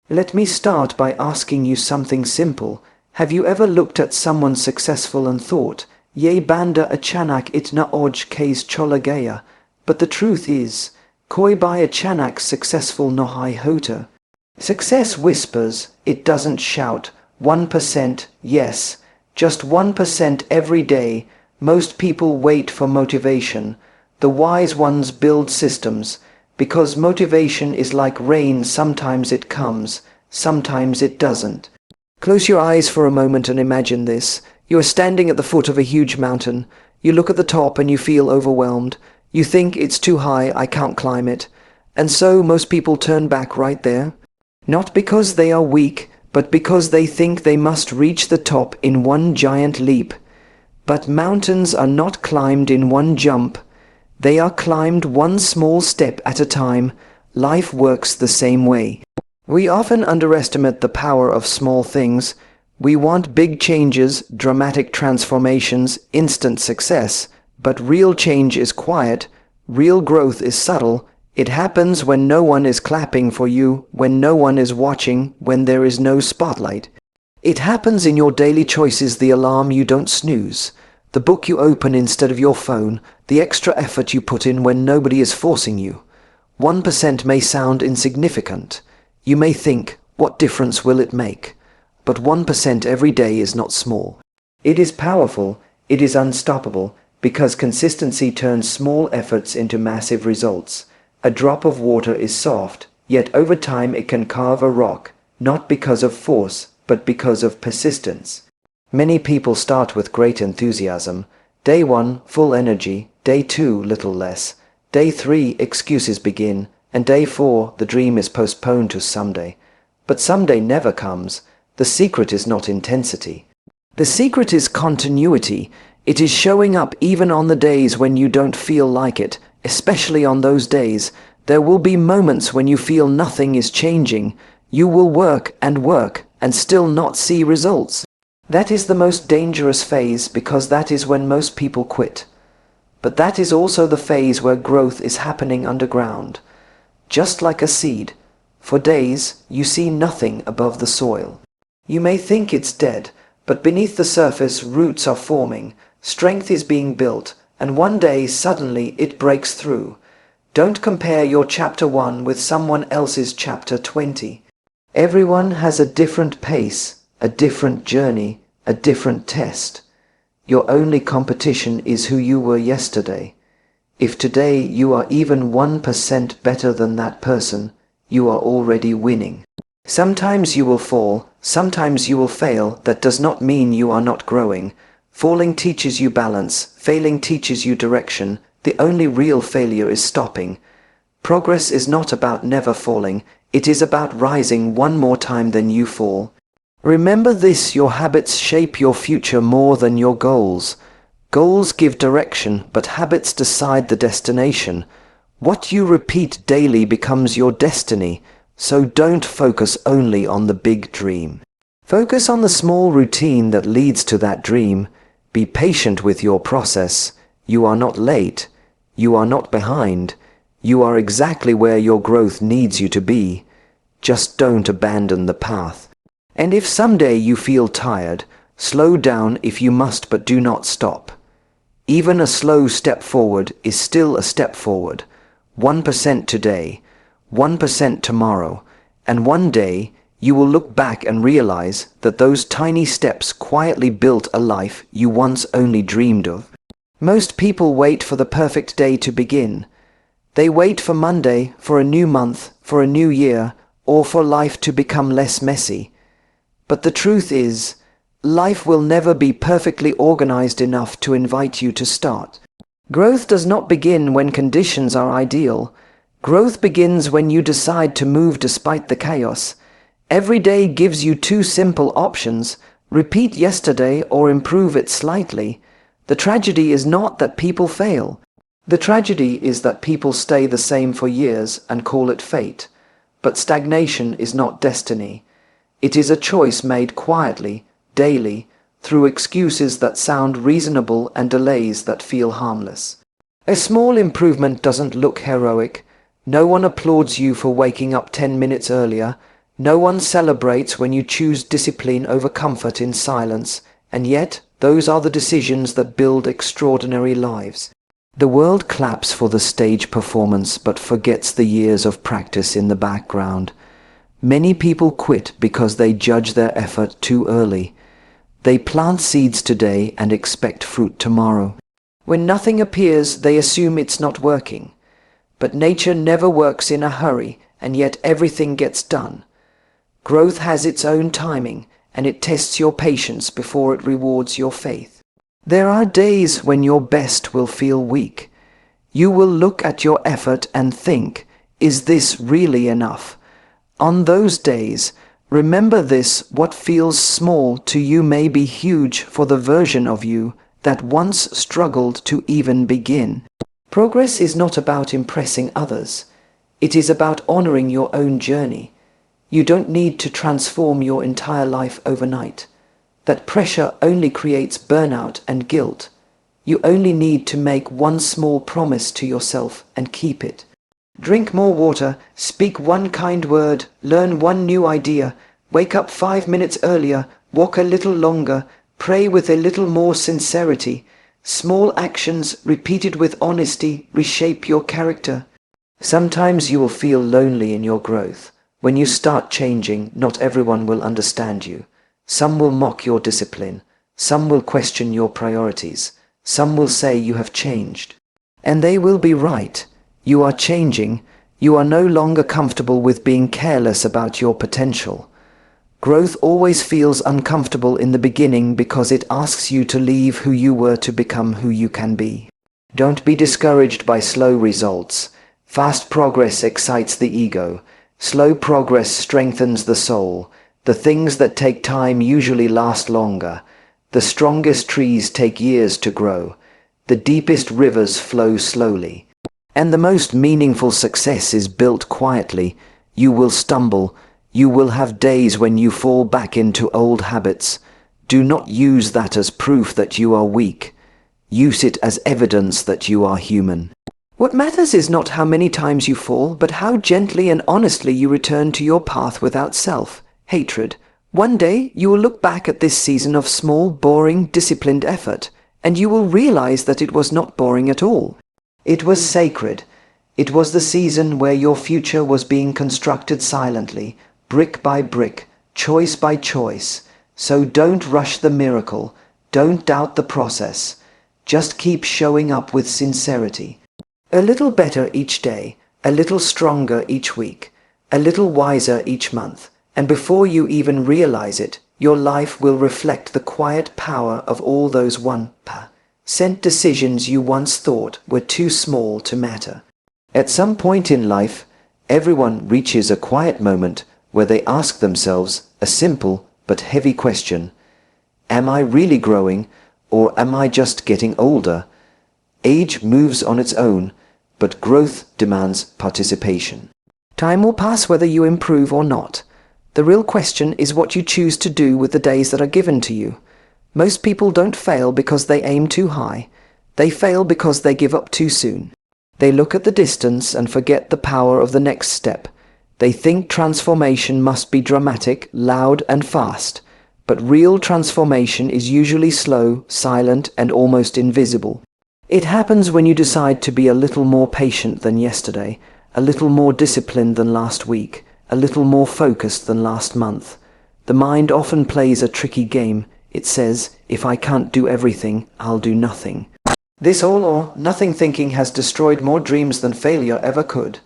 Let me start by asking you something simple. Have you ever looked at someone successful and thought, "Ye banda achanak itna oj kays chola gaya"? But the truth is, koi by achanak successful no hai hota. Success whispers, it doesn't shout. 1%, yes, just 1% every day. Most people wait for motivation. The wise ones build systems, because motivation is like rain. Sometimes it comes, sometimes it doesn't. Close your eyes for a moment and imagine this. You are standing at the foot of a huge mountain. You look at the top and you feel overwhelmed. You think it's too high, I can't climb it. And so most people turn back right there. Not because they are weak, but because they think they must reach the top in one giant leap. But mountains are not climbed in one jump. They are climbed one small step at a time. Life works the same way. We often underestimate the power of small things. We want big changes, dramatic transformations, instant success. But real change is quiet. Real growth is subtle. It happens when no one is clapping for you, when no one is watching, when there is no spotlight. It happens in your daily choices, the alarm you don't snooze, the book you open instead of your phone, the extra effort you put in when nobody is forcing you. 1% may sound insignificant. You may think, what difference will it make? But 1% every day is not small. It is powerful, it is unstoppable, because consistency turns small efforts into massive results. A drop of water is soft, yet over time it can carve a rock, not because of force, but because of persistence. Many people start with great enthusiasm. Day 1, full energy. Day 2, little less. Day 3, excuses begin. And day 4, the dream is postponed to someday. But someday never comes. The secret is not intensity. The secret is continuity. It is showing up even on the days when you don't feel like it. Especially on those days, there will be moments when you feel nothing is changing. You will work and still not see results. That is the most dangerous phase, because that is when most people quit. But that is also the phase where growth is happening underground. Just like a seed. For days, you see nothing above the soil. You may think it's dead, but beneath the surface roots are forming, strength is being built, and one day suddenly it breaks through. Don't compare your chapter 1 with someone else's chapter 20. Everyone has a different pace, a different journey, a different test. Your only competition is who you were yesterday. If today you are even 1% better than that person, you are already winning. Sometimes you will fall, sometimes you will fail. That does not mean you are not growing. Falling teaches you balance, failing teaches you direction. The only real failure is stopping. Progress is not about never falling, it is about rising one more time than you fall. Remember this: your habits shape your future more than your goals. Goals give direction, but habits decide the destination. What you repeat daily becomes your destiny, so don't focus only on the big dream. Focus on the small routine that leads to that dream. Be patient with your process. You are not late. You are not behind. You are exactly where your growth needs you to be. Just don't abandon the path. And if someday you feel tired, slow down if you must, but do not stop. Even a slow step forward is still a step forward. 1% today, 1% tomorrow, and one day you will look back and realize that those tiny steps quietly built a life you once only dreamed of. Most people wait for the perfect day to begin. They wait for Monday, for a new month, for a new year, or for life to become less messy. But the truth is, life will never be perfectly organized enough to invite you to start. Growth does not begin when conditions are ideal. Growth begins when you decide to move despite the chaos. Every day gives you two simple options: repeat yesterday or improve it slightly. The tragedy is not that people fail. The tragedy is that people stay the same for years and call it fate. But stagnation is not destiny. It is a choice made quietly, daily, through excuses that sound reasonable and delays that feel harmless. A small improvement doesn't look heroic. No one applauds you for waking up 10 minutes earlier. No one celebrates when you choose discipline over comfort in silence, and yet those are the decisions that build extraordinary lives. The world claps for the stage performance but forgets the years of practice in the background. Many people quit because they judge their effort too early. They plant seeds today and expect fruit tomorrow. When nothing appears, they assume it's not working. But nature never works in a hurry, and yet everything gets done. Growth has its own timing, and it tests your patience before it rewards your faith. There are days when your best will feel weak. You will look at your effort and think, is this really enough? On those days, remember this: what feels small to you may be huge for the version of you that once struggled to even begin. Progress is not about impressing others. It is about honoring your own journey. You don't need to transform your entire life overnight. That pressure only creates burnout and guilt. You only need to make one small promise to yourself and keep it. Drink more water, speak one kind word, learn one new idea, wake up 5 minutes earlier, walk a little longer, pray with a little more sincerity. Small actions repeated with honesty reshape your character. Sometimes you will feel lonely in your growth. When you start changing, not everyone will understand you. Some will mock your discipline. Some will question your priorities. Some will say you have changed. And they will be right. You are changing. You are no longer comfortable with being careless about your potential. Growth always feels uncomfortable in the beginning because it asks you to leave who you were to become who you can be. Don't be discouraged by slow results. Fast progress excites the ego. Slow progress strengthens the soul. The things that take time usually last longer. The strongest trees take years to grow. The deepest rivers flow slowly. And the most meaningful success is built quietly. You will stumble. You will have days when you fall back into old habits. Do not use that as proof that you are weak. Use it as evidence that you are human. What matters is not how many times you fall, but how gently and honestly you return to your path without self-hatred. One day you will look back at this season of small, boring, disciplined effort, and you will realize that it was not boring at all. It was sacred. It was the season where your future was being constructed silently, brick by brick, choice by choice. So don't rush the miracle. Don't doubt the process. Just keep showing up with sincerity. A little better each day, a little stronger each week, a little wiser each month, and before you even realize it, your life will reflect the quiet power of all those 1% decisions you once thought were too small to matter. At some point in life, everyone reaches a quiet moment where they ask themselves a simple but heavy question: am I really growing, or am I just getting older? Age moves on its own, but growth demands participation. Time will pass whether you improve or not. The real question is what you choose to do with the days that are given to you. Most people don't fail because they aim too high. They fail because they give up too soon. They look at the distance and forget the power of the next step. They think transformation must be dramatic, loud, and fast. But real transformation is usually slow, silent, and almost invisible. It happens when you decide to be a little more patient than yesterday, a little more disciplined than last week, a little more focused than last month. The mind often plays a tricky game. It says, if I can't do everything, I'll do nothing. This all or nothing thinking has destroyed more dreams than failure ever could.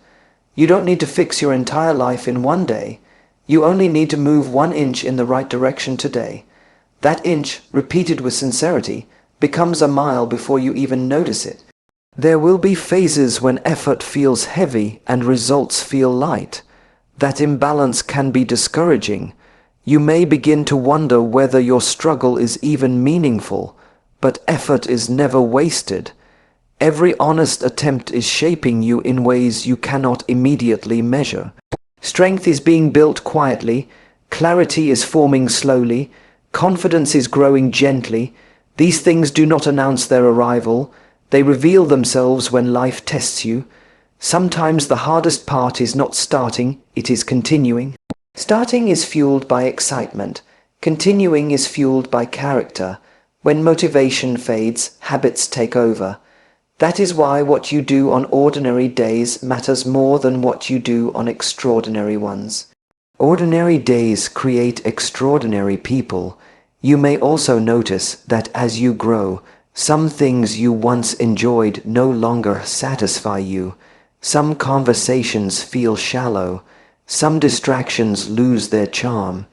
You don't need to fix your entire life in one day. You only need to move 1 inch in the right direction today. That inch, repeated with sincerity, becomes a mile before you even notice it. There will be phases when effort feels heavy and results feel light. That imbalance can be discouraging. You may begin to wonder whether your struggle is even meaningful, but effort is never wasted. Every honest attempt is shaping you in ways you cannot immediately measure. Strength is being built quietly, clarity is forming slowly, confidence is growing gently. These things do not announce their arrival. They reveal themselves when life tests you. Sometimes the hardest part is not starting, it is continuing. Starting is fueled by excitement. Continuing is fueled by character. When motivation fades, habits take over. That is why what you do on ordinary days matters more than what you do on extraordinary ones. Ordinary days create extraordinary people. You may also notice that as you grow, some things you once enjoyed no longer satisfy you. Some conversations feel shallow. Some distractions lose their charm.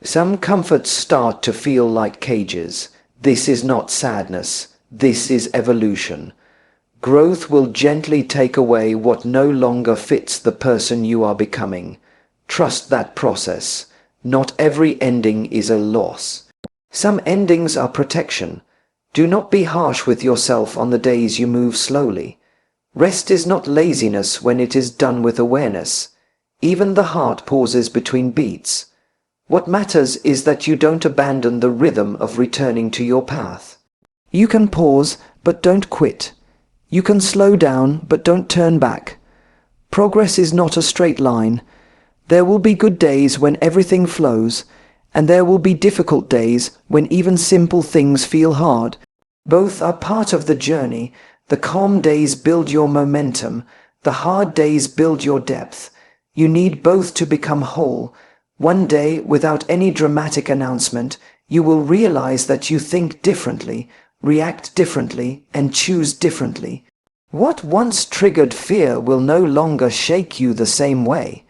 Some comforts start to feel like cages. This is not sadness. This is evolution. Growth will gently take away what no longer fits the person you are becoming. Trust that process. Not every ending is a loss. Some endings are protection. Do not be harsh with yourself on the days you move slowly. Rest is not laziness when it is done with awareness. Even the heart pauses between beats. What matters is that you don't abandon the rhythm of returning to your path. You can pause, but don't quit. You can slow down, but don't turn back. Progress is not a straight line. There will be good days when everything flows, and there will be difficult days when even simple things feel hard. Both are part of the journey. The calm days build your momentum. The hard days build your depth. You need both to become whole. One day, without any dramatic announcement, you will realize that you think differently, react differently, and choose differently. What once triggered fear will no longer shake you the same way.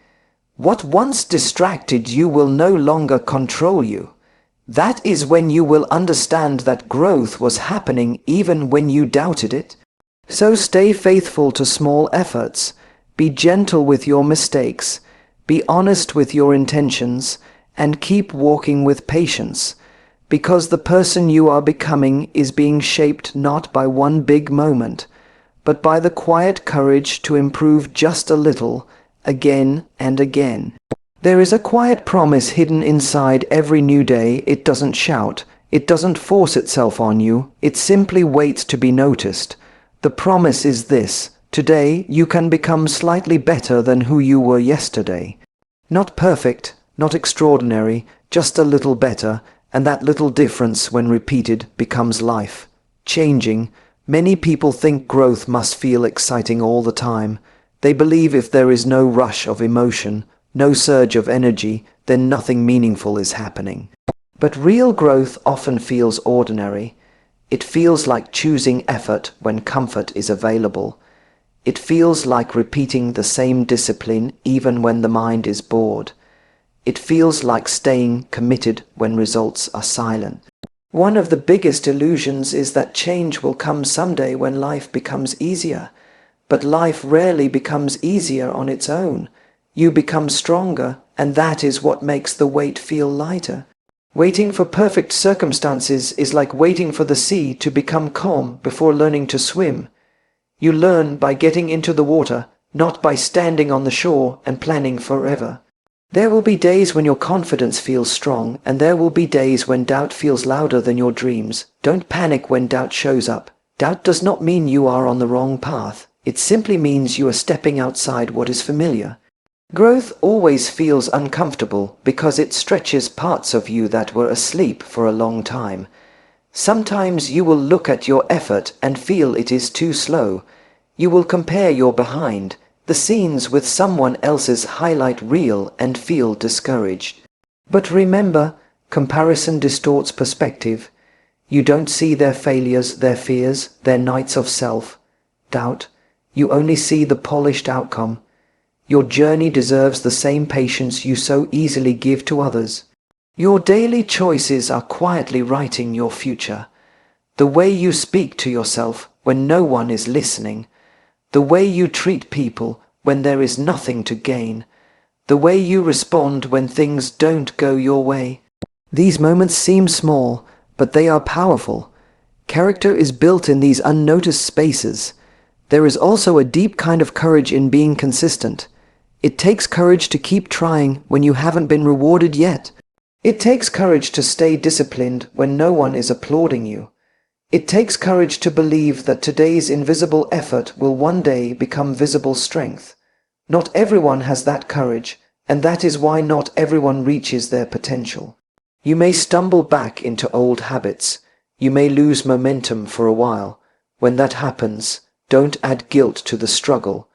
What once distracted you will no longer control you. That is when you will understand that growth was happening even when you doubted it. So stay faithful to small efforts. Be gentle with your mistakes. Be honest with your intentions. And keep walking with patience. Because the person you are becoming is being shaped not by one big moment, but by the quiet courage to improve just a little, again and again. There is a quiet promise hidden inside every new day. It doesn't shout. It doesn't force itself on you. It simply waits to be noticed. The promise is this: today you can become slightly better than who you were yesterday. Not perfect, not extraordinary, just a little better, and that little difference, when repeated, becomes life. Changing. Many people think growth must feel exciting all the time. They believe if there is no rush of emotion, no surge of energy, then nothing meaningful is happening. But real growth often feels ordinary. It feels like choosing effort when comfort is available. It feels like repeating the same discipline even when the mind is bored. It feels like staying committed when results are silent. One of the biggest illusions is that change will come someday when life becomes easier. But life rarely becomes easier on its own. You become stronger, and that is what makes the weight feel lighter. Waiting for perfect circumstances is like waiting for the sea to become calm before learning to swim. You learn by getting into the water, not by standing on the shore and planning forever. There will be days when your confidence feels strong, and there will be days when doubt feels louder than your dreams. Don't panic when doubt shows up. Doubt does not mean you are on the wrong path. It simply means you are stepping outside what is familiar. Growth always feels uncomfortable because it stretches parts of you that were asleep for a long time. Sometimes you will look at your effort and feel it is too slow. You will compare your behind the scenes with someone else's highlight reel and feel discouraged. But remember, comparison distorts perspective. You don't see their failures, their fears, their nights of self-doubt. You only see the polished outcome. Your journey deserves the same patience you so easily give to others. Your daily choices are quietly writing your future. The way you speak to yourself when no one is listening. The way you treat people when there is nothing to gain. The way you respond when things don't go your way. These moments seem small, but they are powerful. Character is built in these unnoticed spaces. There is also a deep kind of courage in being consistent. It takes courage to keep trying when you haven't been rewarded yet. It takes courage to stay disciplined when no one is applauding you. It takes courage to believe that today's invisible effort will one day become visible strength. Not everyone has that courage, And that is why not everyone reaches their potential. You may stumble back into old habits. You may lose momentum for a while. When that happens, don't add guilt to the struggle.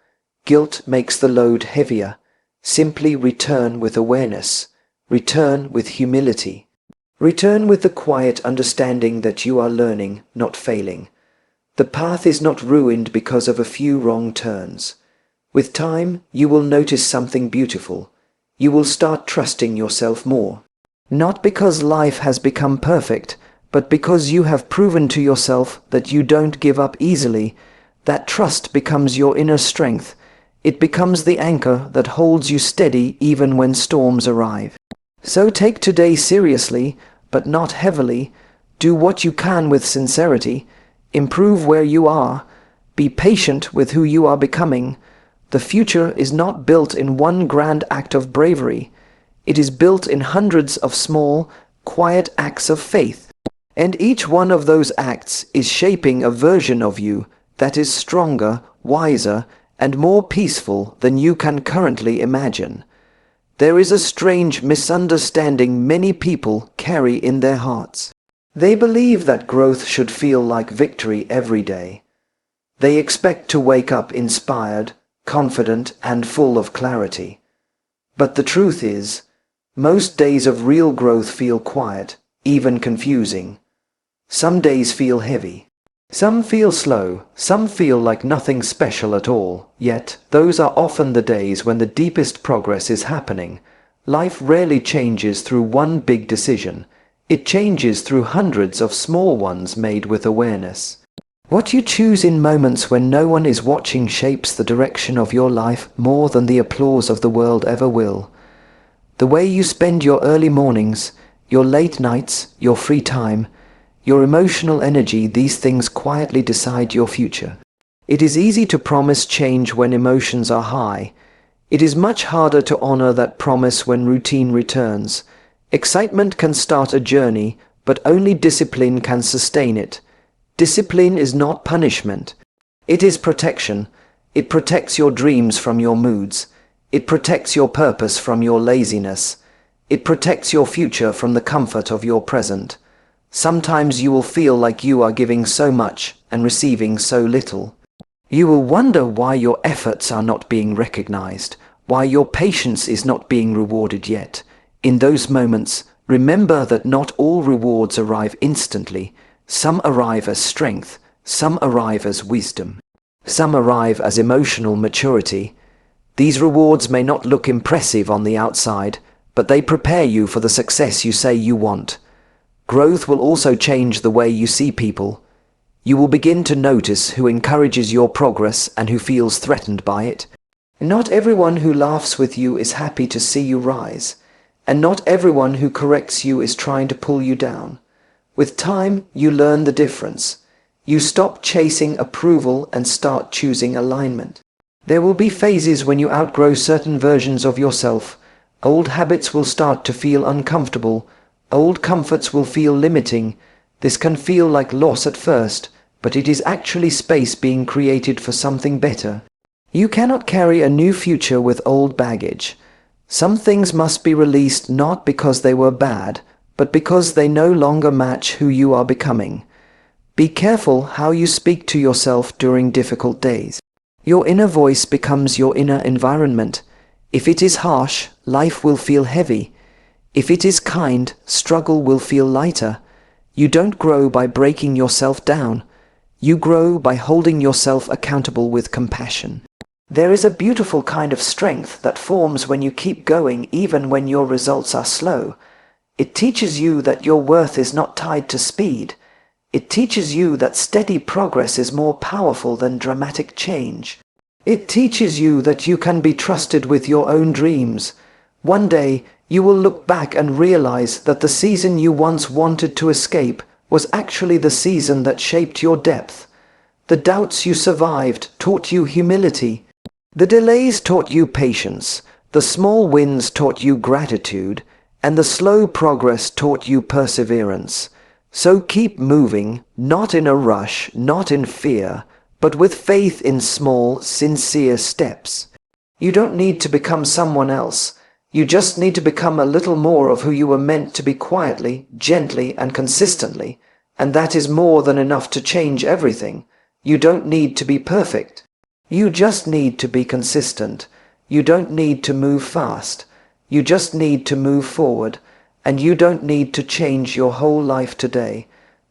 Guilt makes the load heavier. Simply return with awareness. Return with humility. Return with the quiet understanding that you are learning, not failing. The path is not ruined because of a few wrong turns. With time, you will notice something beautiful. You will start trusting yourself more. Not because life has become perfect, but because you have proven to yourself that you don't give up easily. That trust becomes your inner strength. It becomes the anchor that holds you steady even when storms arrive. So take today seriously, but not heavily. Do what you can with sincerity. Improve where you are. Be patient with who you are becoming. The future is not built in one grand act of bravery. It is built in hundreds of small, quiet acts of faith. And each one of those acts is shaping a version of you that is stronger, wiser, and more peaceful than you can currently imagine. There is a strange misunderstanding many people carry in their hearts. They believe that growth should feel like victory every day. They expect to wake up inspired, confident, and full of clarity. But the truth is, most days of real growth feel quiet, even confusing. Some days feel heavy. Some feel slow, some feel like nothing special at all, yet those are often the days when the deepest progress is happening. Life rarely changes through one big decision. It changes through hundreds of small ones made with awareness. What you choose in moments when no one is watching shapes the direction of your life more than the applause of the world ever will. The way you spend your early mornings, your late nights, your free time, your emotional energy, these things quietly decide your future. It is easy to promise change when emotions are high. It is much harder to honor that promise when routine returns. Excitement can start a journey, but only discipline can sustain it. Discipline is not punishment. It is protection. It protects your dreams from your moods. It protects your purpose from your laziness. It protects your future from the comfort of your present. Sometimes you will feel like you are giving so much and receiving so little. You will wonder why your efforts are not being recognized, why your patience is not being rewarded yet. In those moments, remember that not all rewards arrive instantly. Some arrive as strength, some arrive as wisdom, some arrive as emotional maturity. These rewards may not look impressive on the outside, but they prepare you for the success you say you want. Growth will also change the way you see people. You will begin to notice who encourages your progress and who feels threatened by it. Not everyone who laughs with you is happy to see you rise, and not everyone who corrects you is trying to pull you down. With time, you learn the difference. You stop chasing approval and start choosing alignment. There will be phases when you outgrow certain versions of yourself. Old habits will start to feel uncomfortable. Old comforts will feel limiting. This can feel like loss at first, but it is actually space being created for something better. You cannot carry a new future with old baggage. Some things must be released not because they were bad, but because they no longer match who you are becoming. Be careful how you speak to yourself during difficult days. Your inner voice becomes your inner environment. If it is harsh, life will feel heavy. If it is kind, struggle will feel lighter. You don't grow by breaking yourself down. You grow by holding yourself accountable with compassion. There is a beautiful kind of strength that forms when you keep going even when your results are slow. It teaches you that your worth is not tied to speed. It teaches you that steady progress is more powerful than dramatic change. It teaches you that you can be trusted with your own dreams. One day, you will look back and realize that the season you once wanted to escape was actually the season that shaped your depth. The doubts you survived taught you humility. The delays taught you patience. The small wins taught you gratitude. And the slow progress taught you perseverance. So keep moving, not in a rush, not in fear, but with faith in small, sincere steps. You don't need to become someone else. You just need to become a little more of who you were meant to be quietly, gently, and consistently, and that is more than enough to change everything. You don't need to be perfect. You just need to be consistent. You don't need to move fast. You just need to move forward, and you don't need to change your whole life today.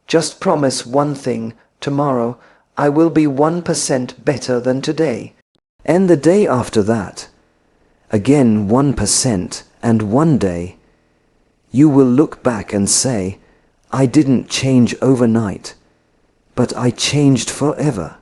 Just promise one thing: tomorrow I will be 1% better than today. And the day after that, again 1%, and one day you will look back and say, I didn't change overnight, but I changed forever.